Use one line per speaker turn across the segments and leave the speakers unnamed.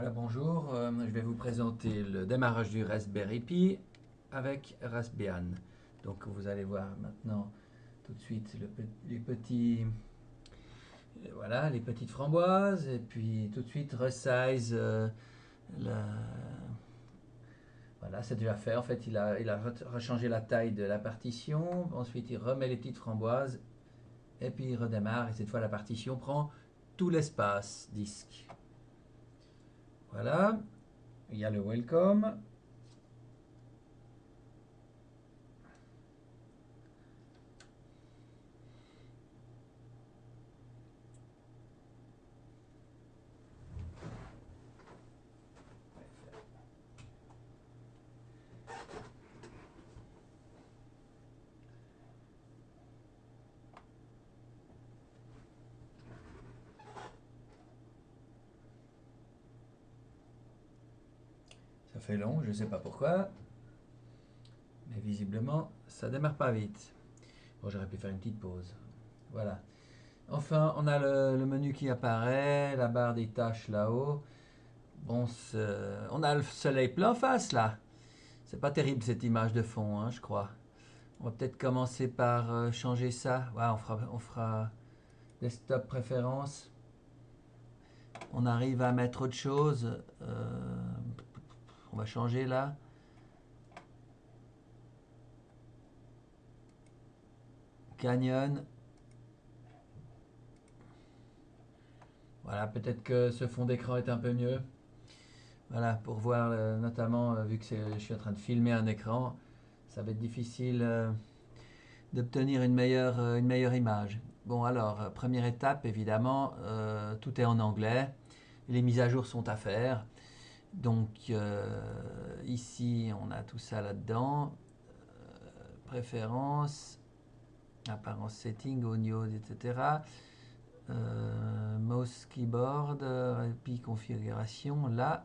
Voilà, bonjour. Je vais vous présenter le démarrage du Raspberry Pi avec Raspbian. Donc vous allez voir maintenant tout de suite les petits, voilà, les petites framboises et puis tout de suite resize. La- Voilà, c'est déjà fait. En fait, il a rechangé la taille de la partition. Ensuite, il remet les petites framboises et puis il redémarre. Et cette fois, la partition prend tout l'espace disque. Voilà, il y a le welcome. Ça fait long, je ne sais pas pourquoi, mais visiblement, ça démarre pas vite. Bon, j'aurais pu faire une petite pause. Voilà. Enfin, on a le menu qui apparaît, la barre des tâches là-haut. Bon, on a le soleil plein face là. C'est pas terrible cette image de fond, hein, je crois. On va peut-être commencer par changer ça. Ouais, on fera desktop préférence. On arrive à mettre autre chose. On va changer là. Canyon. Voilà, peut-être que ce fond d'écran est un peu mieux. Voilà, pour voir notamment, vu que je suis en train de filmer un écran, ça va être difficile d'obtenir une meilleure image. Bon alors, première étape, évidemment, tout est en anglais. Les mises à jour sont à faire. Donc ici, on a tout ça là-dedans. Préférences, apparence setting, audio, etc. Mouse keyboard, et puis configuration, là.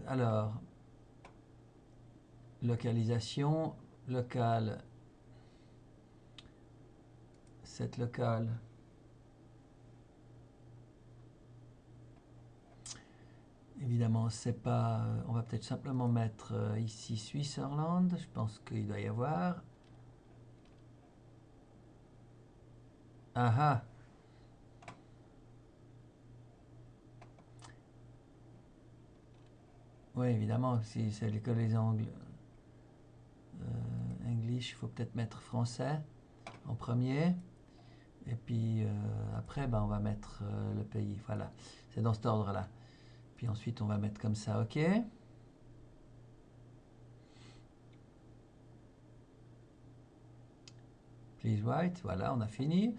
Alors, localisation, local, set local. Évidemment, c'est pas. On va peut-être simplement mettre ici Switzerland. Je pense qu'il doit y avoir. Ah ah. Oui, évidemment, si c'est que les angles. English, il faut peut-être mettre français en premier. Et puis après, ben, on va mettre le pays. Voilà, c'est dans cet ordre-là. Puis ensuite, on va mettre comme ça, OK. Please write, voilà, on a fini.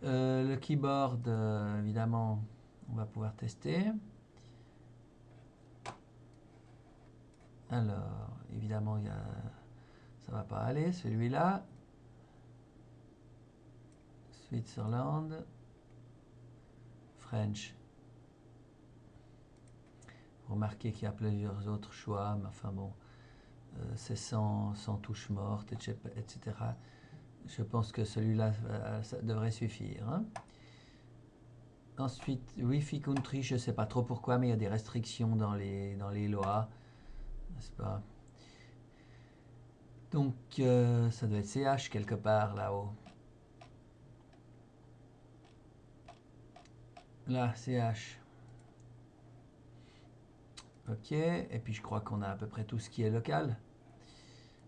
Le keyboard, évidemment, on va pouvoir tester. Alors, évidemment, ça va pas aller, celui-là. Switzerland. French. Remarquez qu'il y a plusieurs autres choix, mais enfin bon, c'est sans touche morte, etc. Je pense que celui-là, ça devrait suffire. Hein. Ensuite, Wi-Fi Country, je ne sais pas trop pourquoi, mais il y a des restrictions dans les lois, n'est-ce pas? Donc, ça doit être CH quelque part là-haut. Là, CH. OK, et puis je crois qu'on a à peu près tout ce qui est local.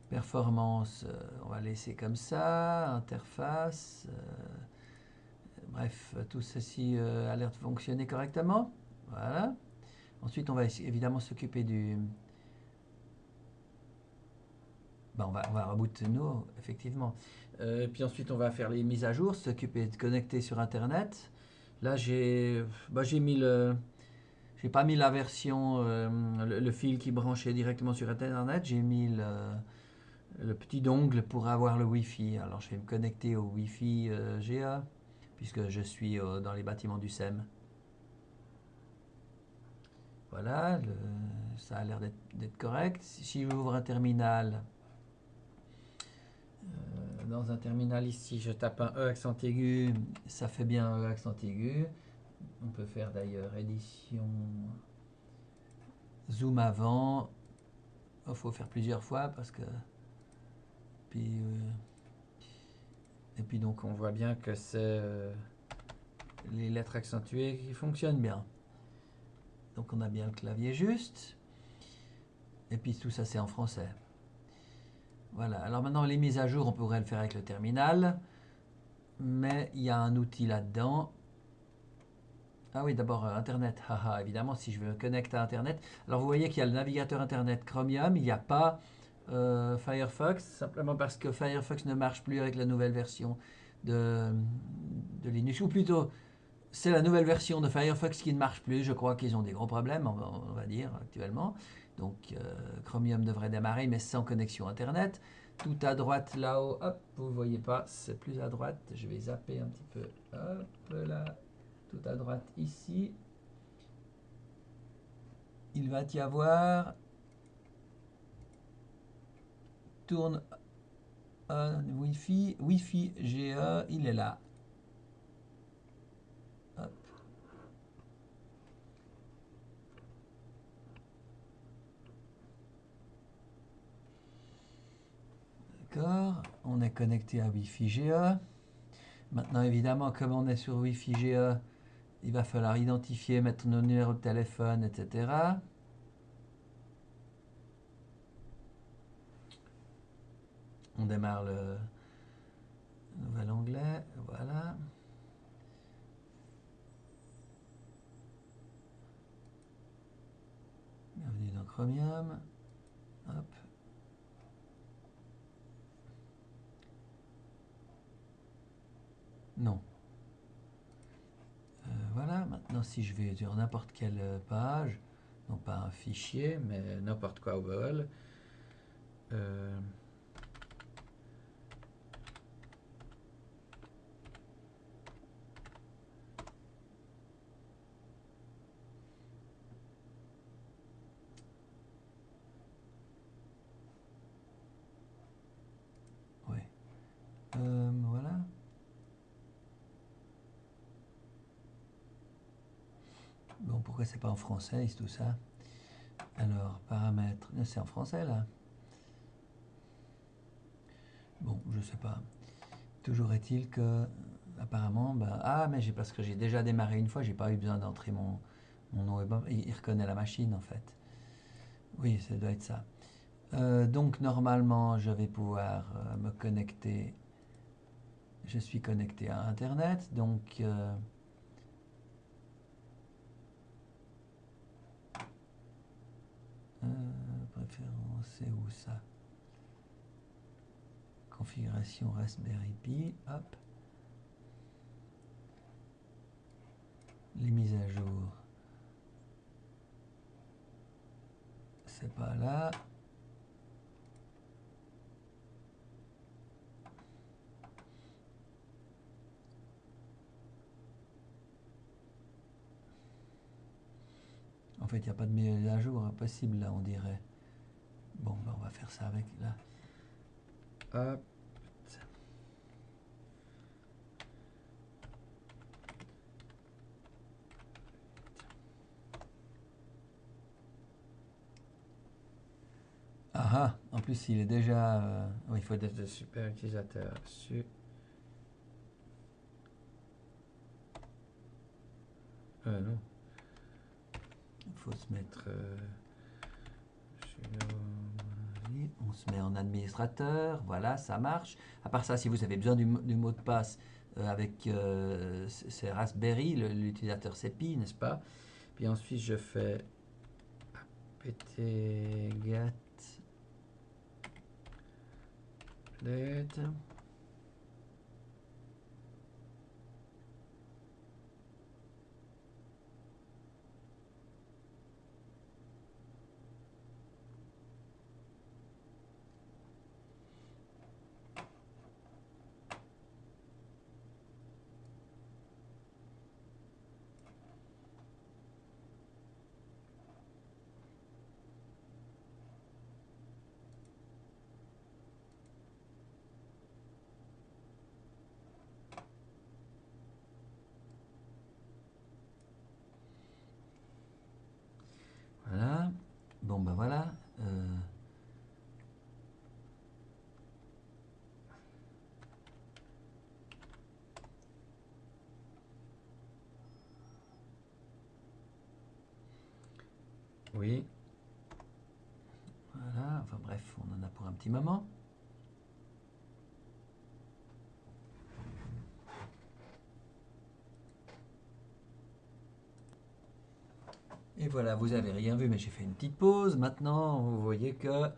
Performance, on va laisser comme ça. Interface. Bref, tout ceci a l'air de fonctionner correctement. Voilà. Ensuite, on va évidemment s'occuper du... Ben, on va reboot nous, effectivement. Puis ensuite, on va faire les mises à jour, s'occuper de connecter sur Internet. Là, j'ai mis le... J'ai pas mis la version, le fil qui branchait directement sur Internet. J'ai mis le petit dongle pour avoir le Wi-Fi. Alors, je vais me connecter au Wi-Fi GA, puisque je suis dans les bâtiments du SEM. Voilà, ça a l'air d'être correct. Si j'ouvre un terminal, dans un terminal ici, je tape un E accent aigu, ça fait bien un E accent aigu. On peut faire d'ailleurs édition zoom avant. Il faut faire plusieurs fois parce que puis et puis donc on voit bien que c'est les lettres accentuées qui fonctionnent bien. Donc on a bien le clavier juste. Et puis tout ça c'est en français. Voilà, alors maintenant les mises à jour on pourrait le faire avec le terminal. Mais il y a un outil là-dedans. Ah oui, d'abord Internet. Haha, évidemment, si je me connecte à Internet. Alors vous voyez qu'il y a le navigateur Internet Chromium, il n'y a pas Firefox, simplement parce que Firefox ne marche plus avec la nouvelle version de, de Linux. Ou plutôt, c'est la nouvelle version de Firefox qui ne marche plus. Je crois qu'ils ont des gros problèmes, on va dire, actuellement. Donc Chromium devrait démarrer, mais sans connexion Internet. Tout à droite là-haut, hop, vous ne voyez pas, c'est plus à droite. Je vais zapper un petit peu. Hop là, tout à droite ici. Il va y avoir tourne un Wi-Fi, Wi-Fi GE, il est là. Hop. D'accord, on est connecté à Wi-Fi GE. Maintenant, évidemment, comme on est sur Wi-Fi GE, il va falloir identifier, mettre nos numéros de téléphone, etc. On démarre le nouvel onglet, voilà. Bienvenue dans Chromium. Hop. Non. Voilà, maintenant si je vais sur n'importe quelle page, non pas un fichier, mais n'importe quoi au bol. Ouais. Voilà. Bon, pourquoi c'est pas en français, tout ça? Alors, paramètres, c'est en français là. Bon, je sais pas. Toujours est-il que, apparemment, mais parce que j'ai déjà démarré une fois, j'ai pas eu besoin d'entrer mon nom. Il reconnaît la machine en fait. Oui, ça doit être ça. Donc normalement, je vais pouvoir me connecter. Je suis connecté à Internet, donc préférence, c'est où ça? Configuration Raspberry Pi, hop. Les mises à jour, c'est pas là. En fait, il n'y a pas de mise à jour possible là, on dirait. Bon, on va faire ça avec là. Hop. Ah ah, en plus il est déjà... oui, il faut être de super utilisateur. Non. Il faut se mettre... on se met en administrateur, voilà, ça marche. À part ça, si vous avez besoin du mot de passe avec c'est Raspberry, l'utilisateur c'est Pi, n'est-ce pas? Puis ensuite je fais apt-get update. ben voilà. Oui. Voilà, enfin bref, on en a pour un petit moment. Et voilà, vous avez rien vu, mais j'ai fait une petite pause. Maintenant, vous voyez que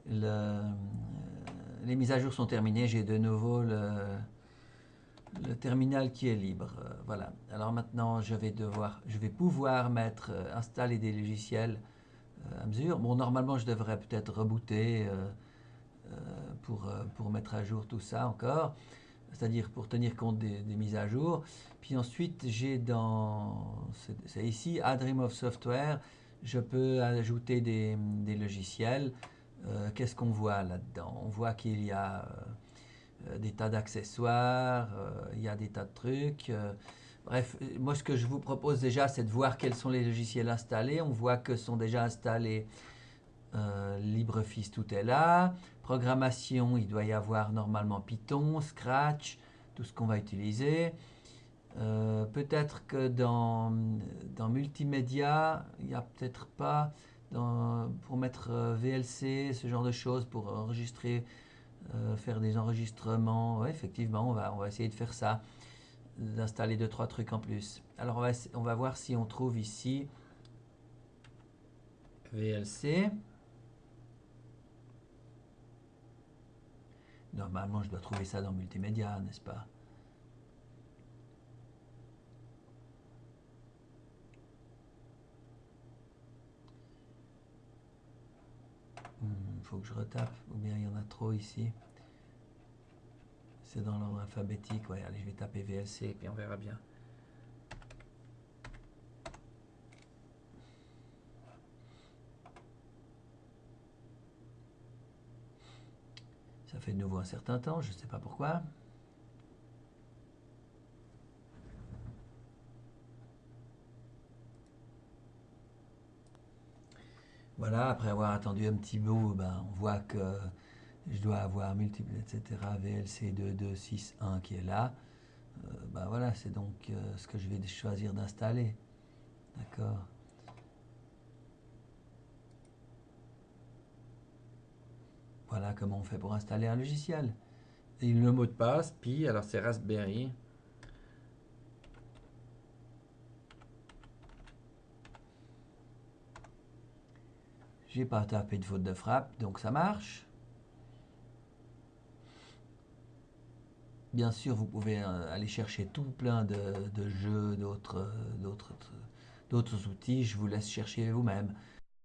les mises à jour sont terminées. J'ai de nouveau le terminal qui est libre. Voilà. Alors maintenant, je vais pouvoir installer des logiciels à mesure. Bon, normalement, je devrais peut-être rebooter pour mettre à jour tout ça encore, c'est-à-dire pour tenir compte des mises à jour. Puis ensuite, c'est ici, Add Remove Software, je peux ajouter des logiciels. Qu'est-ce qu'on voit là-dedans? On voit qu'il y a des tas d'accessoires, il y a des tas de trucs. Bref, moi ce que je vous propose déjà, c'est de voir quels sont les logiciels installés. On voit que sont déjà installés LibreOffice, tout est là. Programmation, il doit y avoir normalement Python, Scratch, tout ce qu'on va utiliser. Peut-être que dans multimédia, il n'y a peut-être pas pour mettre VLC, ce genre de choses, pour enregistrer, faire des enregistrements. Ouais, effectivement, on va essayer de faire ça, d'installer 2-3 trucs en plus. Alors on va voir si on trouve ici VLC. Normalement, je dois trouver ça dans multimédia, n'est-ce pas? Faut que je retape, ou bien il y en a trop ici. C'est dans l'ordre alphabétique. Ouais, allez, je vais taper VLC et puis on verra bien. Ça fait de nouveau un certain temps, je ne sais pas pourquoi. Voilà, après avoir attendu un petit bout, ben, on voit que je dois avoir multiple, etc. VLC 2261 qui est là. Ben voilà, c'est donc ce que je vais choisir d'installer. D'accord. Voilà comment on fait pour installer un logiciel. Et le mot de passe, puis alors c'est Raspberry. J'ai pas tapé de faute de frappe, donc ça marche. Bien sûr, vous pouvez aller chercher tout plein de jeux, d'autres outils. Je vous laisse chercher vous-même.